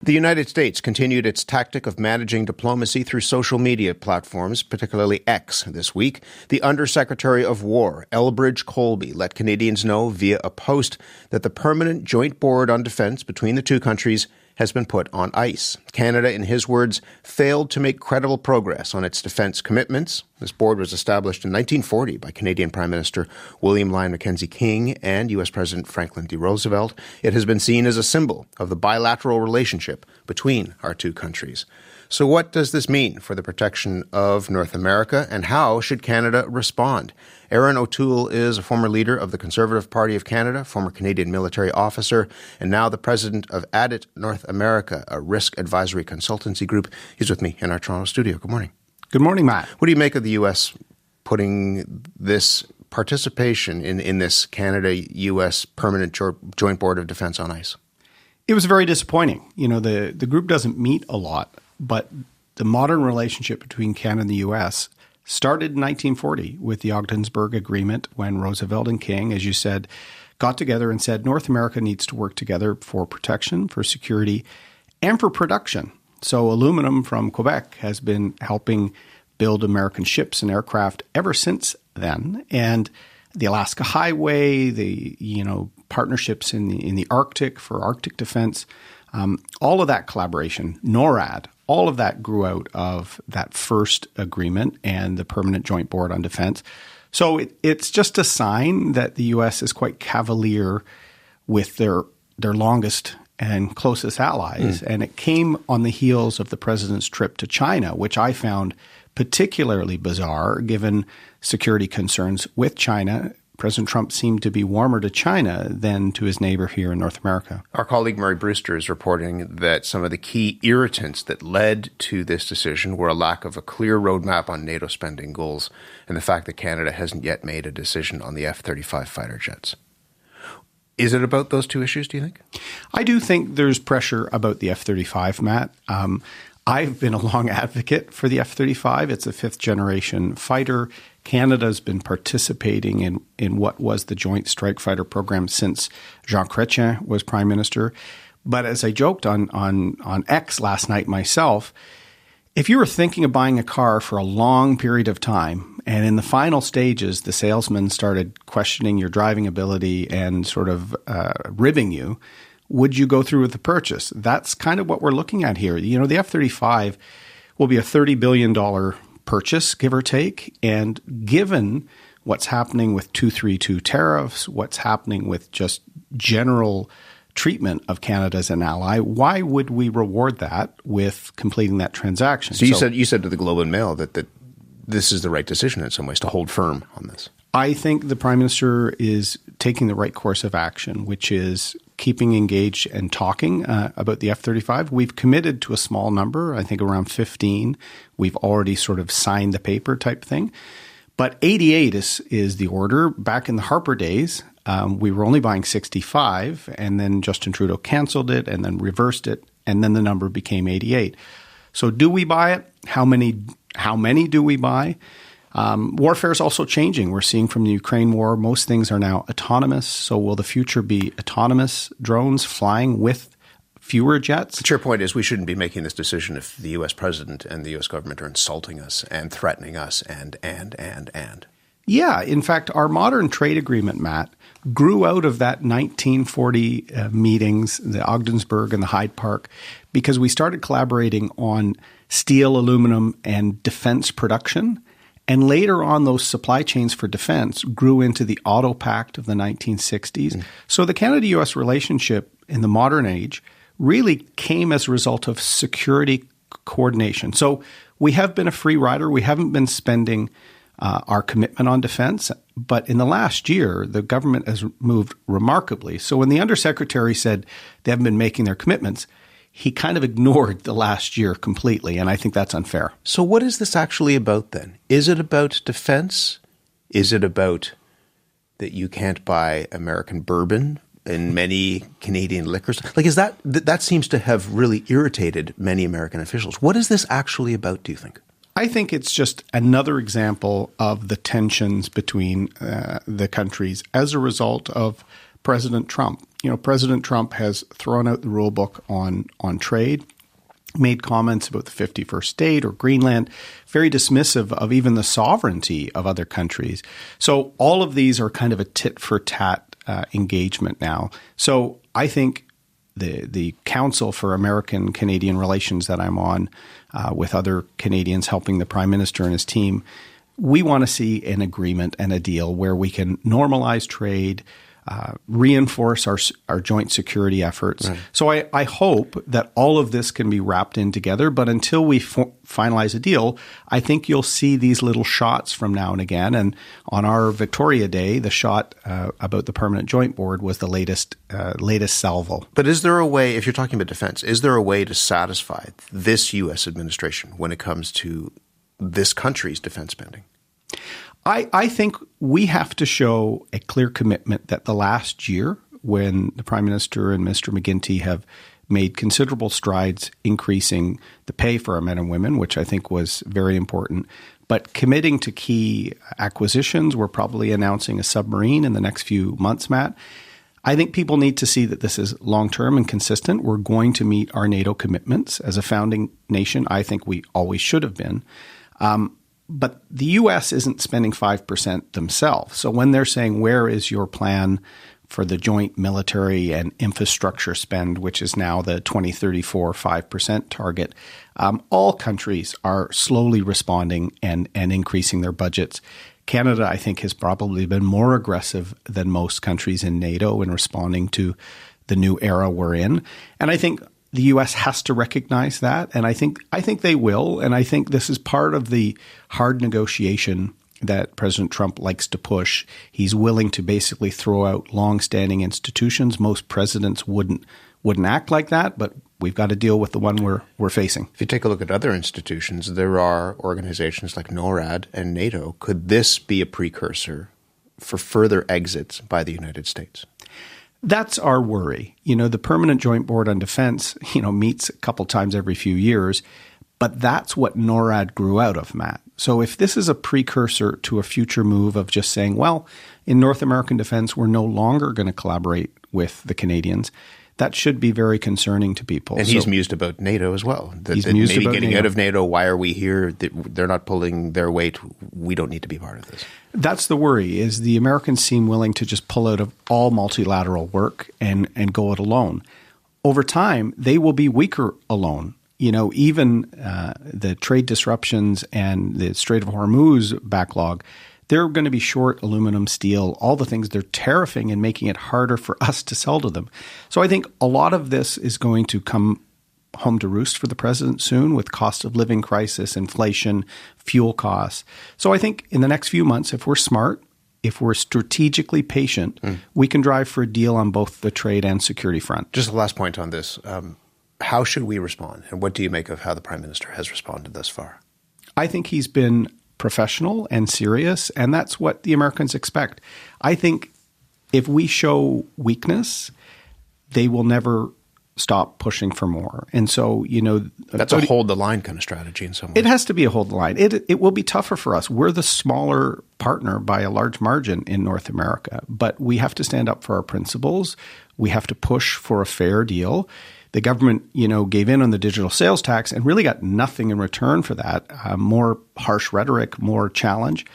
The United States continued its tactic of managing diplomacy through social media platforms, particularly X, this week. The Undersecretary of War, Elbridge Colby, let Canadians know via a post that the Permanent Joint Board on Defence between the two countries has been put on ice. Canada, in his words, failed to make credible progress on its defence commitments. This board was established in 1940 by Canadian Prime Minister William Lyon Mackenzie King and U.S. President Franklin D. Roosevelt. It has been seen as a symbol of the bilateral relationship between our two countries. So what does this mean for the protection of North America, and how should Canada respond? Erin O'Toole is a former leader of the Conservative Party of Canada, former Canadian military officer, and now the president of ADIT North America, a risk advisory consultancy group. He's with me in our Toronto studio. Good morning. Good morning, Matt. What do you make of the U.S. putting this participation in this Canada-U.S. Permanent Joint Board of Defense on ice? It was very disappointing. You know, the group doesn't meet a lot, but the modern relationship between Canada and the U.S. started in 1940 with the Ogdensburg Agreement, when Roosevelt and King, as you said, got together and said North America needs to work together for protection, for security, and for production. So aluminum from Quebec has been helping build American ships and aircraft ever since then. And the Alaska Highway, the partnerships in the Arctic for Arctic defense, all of that collaboration, NORAD, all of that grew out of that first agreement and the Permanent Joint Board on Defense. So it's just a sign that the U.S. is quite cavalier with their longest and closest allies. And it came on the heels of the president's trip to China, which I found particularly bizarre given security concerns with China. President Trump seemed to be warmer to China than to his neighbor here in North America. Our colleague Murray Brewster is reporting that some of the key irritants that led to this decision were a lack of a clear roadmap on NATO spending goals and the fact that Canada hasn't yet made a decision on the F-35 fighter jets. Is it about those two issues, do you think? I do think there's pressure about the F-35, Matt. I've been a long advocate for the F-35. It's a fifth-generation fighter. Canada's been participating in what was the Joint Strike Fighter program since Jean Chrétien was Prime Minister. But as I joked on X last night myself, if you were thinking of buying a car for a long period of time, and in the final stages the salesman started questioning your driving ability and sort of ribbing you, would you go through with the purchase? That's kind of what we're looking at here. You know, the F-35 will be a $30 billion purchase, give or take. And given what's happening with 232 tariffs, what's happening with just general treatment of Canada as an ally, why would we reward that with completing that transaction? So you said to the Globe and Mail that this is the right decision in some ways to hold firm on this. I think the Prime Minister is taking the right course of action, which is keeping engaged and talking about the F-35. We've committed to a small number, I think around 15. We've already sort of signed the paper type thing. But 88 is the order. Back in the Harper days, we were only buying 65, and then Justin Trudeau canceled it and then reversed it, and then the number became 88. So do we buy it? How many do we buy? Warfare is also changing. We're seeing from the Ukraine war, most things are now autonomous. So will the future be autonomous drones flying with fewer jets? But your point is we shouldn't be making this decision if the U.S. president and the U.S. government are insulting us and threatening us and. Yeah. In fact, our modern trade agreement, Matt, grew out of that 1940 meetings, the Ogdensburg and the Hyde Park, because we started collaborating on steel, aluminum, and defense production. And later on, those supply chains for defense grew into the Auto Pact of the 1960s. So the Canada-U.S. relationship in the modern age really came as a result of security coordination. So we have been a free rider. We haven't been spending our commitment on defense. But in the last year, the government has moved remarkably. So when the Undersecretary said they haven't been making their commitments, he kind of ignored the last year completely, and I think that's unfair. So what is this actually about then? Is it about defense? Is it about that you can't buy American bourbon in many Canadian liquors? Like, is that seems to have really irritated many American officials. What is this actually about, do you think? I think it's just another example of the tensions between the countries as a result of President Trump. President Trump has thrown out the rule book on trade, made comments about the 51st state or Greenland, very dismissive of even the sovereignty of other countries. So all of these are kind of a tit-for-tat engagement now. So I think the Council for American-Canadian Relations that I'm on with other Canadians helping the Prime Minister and his team, we want to see an agreement and a deal where we can normalize trade, reinforce our joint security efforts. Right. So I hope that all of this can be wrapped in together. But until we finalize a deal, I think you'll see these little shots from now and again. And on our Victoria Day, the shot about the Permanent Joint Board was the latest salvo. But is there a way, if you're talking about defense, is there a way to satisfy this U.S. administration when it comes to this country's defense spending? I think we have to show a clear commitment that the last year, when the Prime Minister and Mr. McGuinty have made considerable strides increasing the pay for our men and women, which I think was very important, but committing to key acquisitions. We're probably announcing a submarine in the next few months, Matt. I think people need to see that this is long-term and consistent. We're going to meet our NATO commitments as a founding nation. I think we always should have been. But the U.S. isn't spending 5% themselves. So when they're saying, where is your plan for the joint military and infrastructure spend, which is now the 2034 5% target, all countries are slowly responding and increasing their budgets. Canada, I think, has probably been more aggressive than most countries in NATO in responding to the new era we're in. And I think the U.S. has to recognize that, and I think they will. And I think this is part of the hard negotiation that President Trump likes to push. He's willing to basically throw out longstanding institutions. Most presidents wouldn't act like that, but we've got to deal with the one we're facing. If you take a look at other institutions, there are organizations like NORAD and NATO. Could this be a precursor for further exits by the United States? That's our worry. The Permanent Joint Board on Defense, meets a couple times every few years, but that's what NORAD grew out of, Matt. So if this is a precursor to a future move of just saying, well, in North American defense, we're no longer going to collaborate with the Canadians, that should be very concerning to people. And he's mused about NATO as well. He's mused maybe about getting NATO. out of NATO, why are we here? They're not pulling their weight. We don't need to be part of this. That's the worry, is the Americans seem willing to just pull out of all multilateral work and go it alone. Over time, they will be weaker alone. Even the trade disruptions and the Strait of Hormuz backlog, they're going to be short aluminum, steel, all the things. They're tariffing and making it harder for us to sell to them. So I think a lot of this is going to come home to roost for the president soon with cost of living crisis, inflation, fuel costs. So I think in the next few months, if we're smart, if we're strategically patient, we can drive for a deal on both the trade and security front. Just the last point on this. How should we respond? And what do you make of how the Prime Minister has responded thus far? I think he's been professional and serious, and that's what the Americans expect. I think if we show weakness, they will never stop pushing for more. And so, that's a hold the line kind of strategy in some way. It has to be a hold the line. It will be tougher for us. We're the smaller partner by a large margin in North America, but we have to stand up for our principles. We have to push for a fair deal. The government, gave in on the digital sales tax and really got nothing in return for that. More harsh rhetoric, more challenge.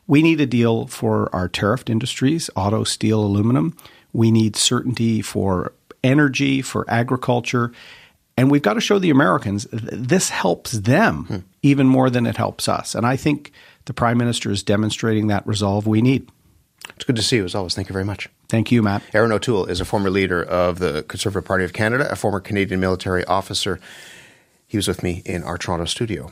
We need a deal for our tariffed industries, auto, steel, aluminum. We need certainty for energy, for agriculture. And we've got to show the Americans this helps them even more than it helps us. And I think the Prime Minister is demonstrating that resolve we need. It's good to see you as always. Thank you very much. Thank you, Matt. Erin O'Toole is a former leader of the Conservative Party of Canada, a former Canadian military officer. He was with me in our Toronto studio.